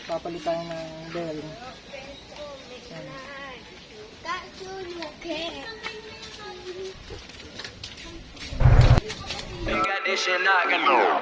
papalitan ng bearing. You got this shit knocking on.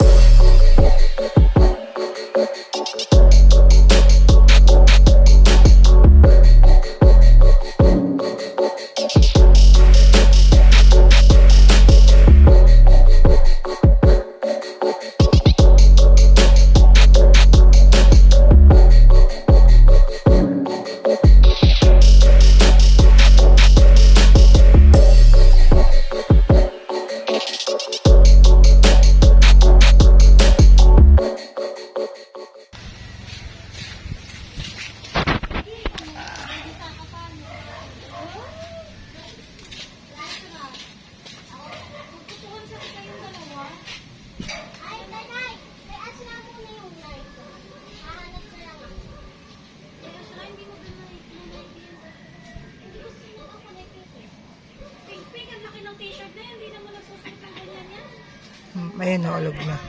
Ayun, naulog na.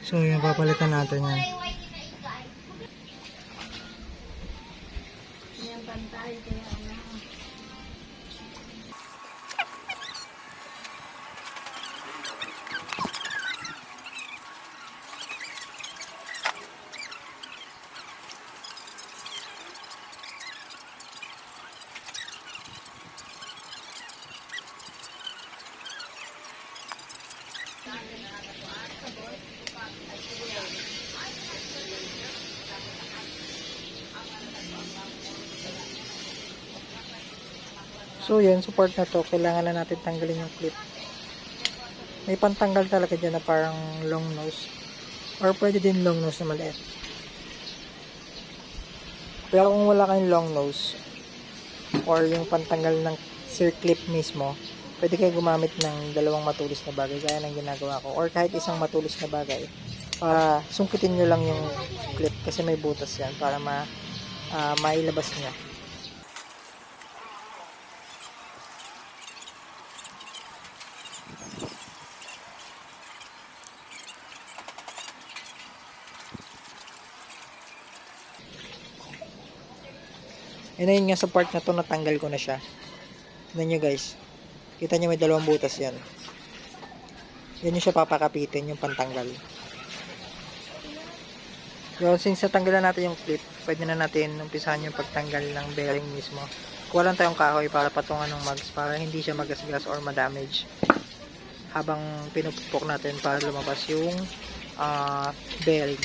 So, yung papalitan natin yan. Yan pantay, kaya ano. So, yan, support na to. Kailangan na natin tanggalin yung clip. May pantanggal talaga dyan na parang long nose. Or pwede din long nose na maliit. Pero kung wala kayong long nose, or yung pantanggal ng circlip mismo, pwede kayo gumamit ng dalawang matulis na bagay gaya ng ginagawa ko, or kahit isang matulis na bagay para sungkitin nyo lang yung clip kasi may butas yan para mailabas nyo. And ayun nga, sa part na to natanggal ko na siya. Tignan nyo guys, kita nyo may dalawang butas yan. Yan yung siya papakapitin, yung pantanggal. So, since natanggalan natin yung clip, pwede na natin umpisahan yung pagtanggal ng bearing mismo. Kuha lang tayong kahoy para patungan ng mags para hindi siya magasgas or madamage habang pinupukpok natin para lumabas yung bearing.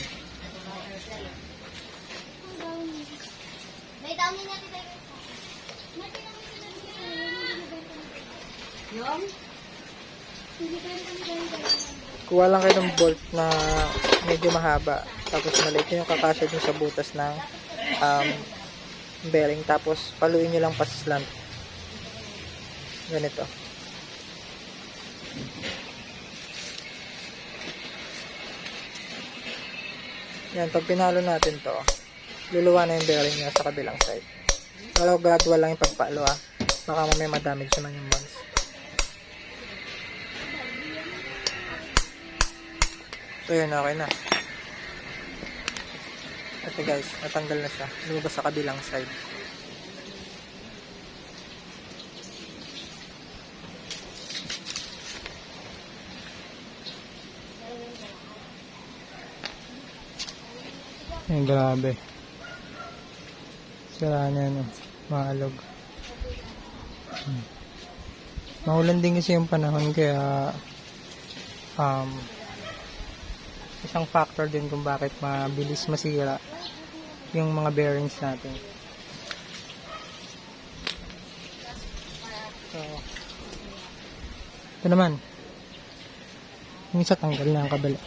Kuha lang kayo ng bolt na medyo mahaba tapos maliit yung kakasya dun sa butas ng bearing, tapos paluin nyo lang pa sa slant ganito. Yan, pag pinalo natin to, luluwa na yung bearing nyo sa kabilang side. Pero gradual lang yung pagpalo baka mamaya madamage naman yung mags. So yun, okay na. Ito guys, natanggal na siya. Lumabas sa kabilang side. Ay, grabe. Sira na yan, maalog. Maulan din kasi yung panahon kaya isang factor din kung bakit mabilis masira yung mga bearings natin. So, ito naman yung isa tanggal na ang kabila.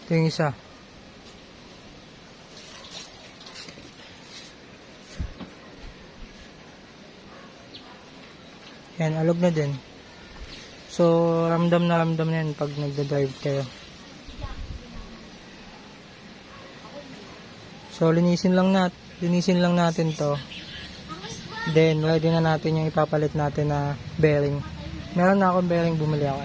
Ito yung isa. Yan, alog na din. So, ramdam na yan pag nagda-drive kayo. So, linisin lang natin to. Then, ready na natin yung ipapalit natin na bearing. Meron na akong bearing, bumili ako.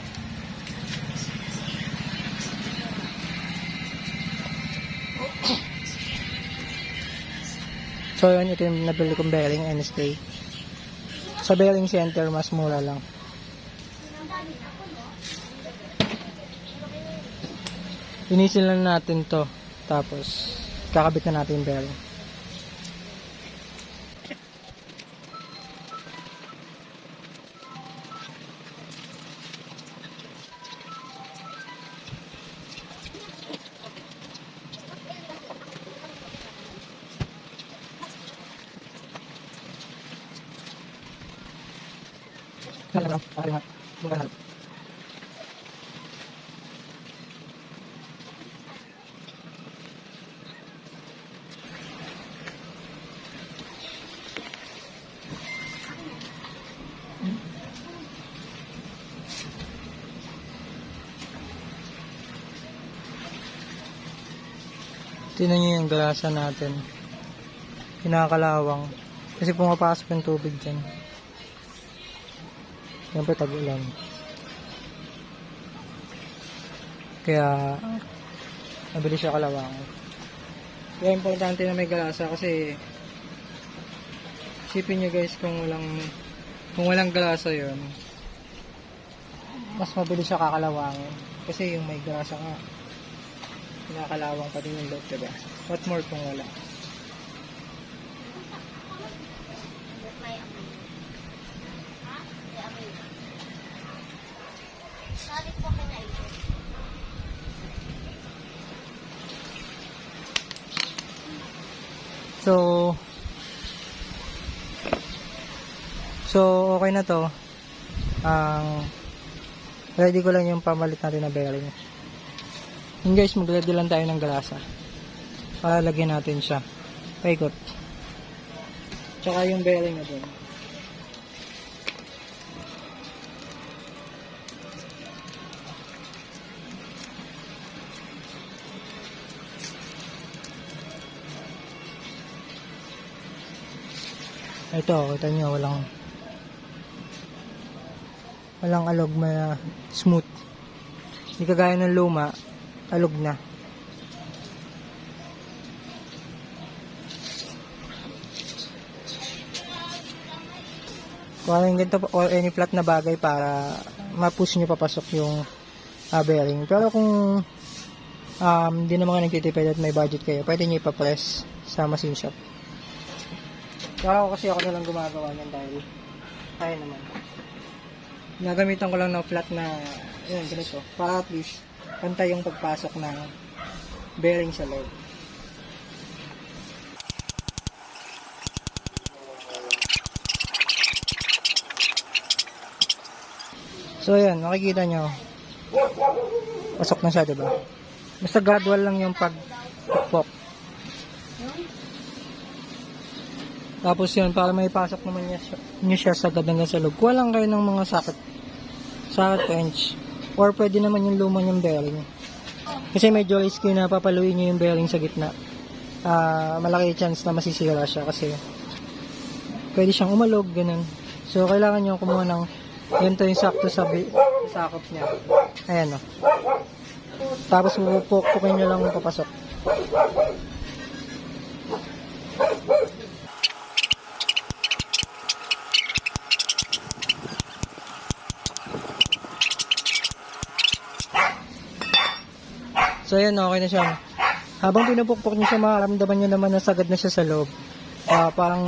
So, yun, ito yung nabili kong bearing, NSK. Sa bearing center, mas mura lang. Linisin lang natin to. Tapos, kakabit na natin yung bearing. Tingnan nyo yung grasa natin. Kinakalawang. Kasi pumapasok yung tubig dyan. Siyempre tag-ulan. Kaya mabilis siya kalawangan. Kaya importante na may grasa kasi isipin nyo guys kung walang grasa yon, mas mabilis siya kakalawangin. Kasi yung may grasa nga, kinakalawang pa din yung loob, diba? What more kung wala? So okay na to. Ready ko lang yung pamalit natin na bearing. Yun guys, mag-ready lang tayo ng grasa para lagyan natin siya. Paikot. Tsaka yung bearing na dun. Ito, kita nyo, walang alog na smooth. Hindi kagaya ng luma, alog na. Kung yung ganito or any flat na bagay para ma-push nyo papasok yung bearing. Pero kung hindi naman kayo nagtitipid at may budget kayo, pwede nyo ipapress sa machine shop. Kasi ako na lang gumagawa niyan dahil kaya naman. Nagamitan ko lang ng flat na yun, ganito, para at least pantay yung pagpasok ng bearing sa loob. So yan, makikita nyo pasok na siya, diba? Basta gradual lang yung pagpukpok. Tapos yun, para may pasok naman nyo siya sagad hanggang sa loob. Kuha lang kayo ng mga socket wrench. Or pwede naman yung luma yung bearing. Kasi medyo risky na papaluin nyo yung bearing sa gitna. Malaki chance na masisira siya kasi pwede siyang umalog, ganun. So, kailangan nyo kumuha ng ganito yung sakto sa sakop niya. Ayan o. Tapos pupukpukin nyo lang yung papasok. So ayan, okay na siya. Habang pinupukpok niyo siya, makaramdaman niyo naman na sagad na siya sa loob. Parang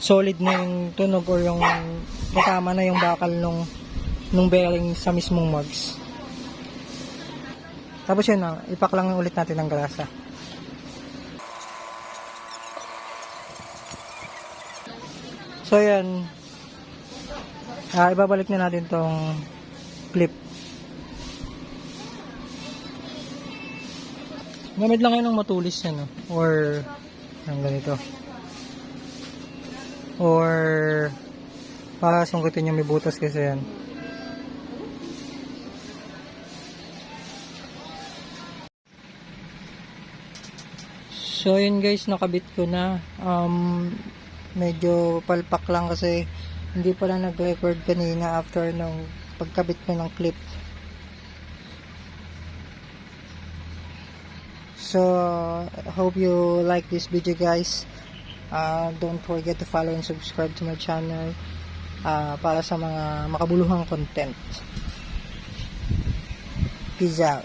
solid na yung tunog or yung tama na yung bakal nung bearing sa mismong mugs. Tapos yun, ipak lang ulit natin ng grasa. So ayan, ibabalik na natin tong clip. Gamit lang kayo ng matulis yan, no? Or ang ganito. Or para sungkitin yung may butas kasi yan. So yun guys, nakabit ko na. Medyo palpak lang kasi hindi pala nag-record kanina after nung pagkabit ko ng clip. So hope you like this video guys. Don't forget to follow and subscribe to my channel para sa mga makabuluhang content. Peace out.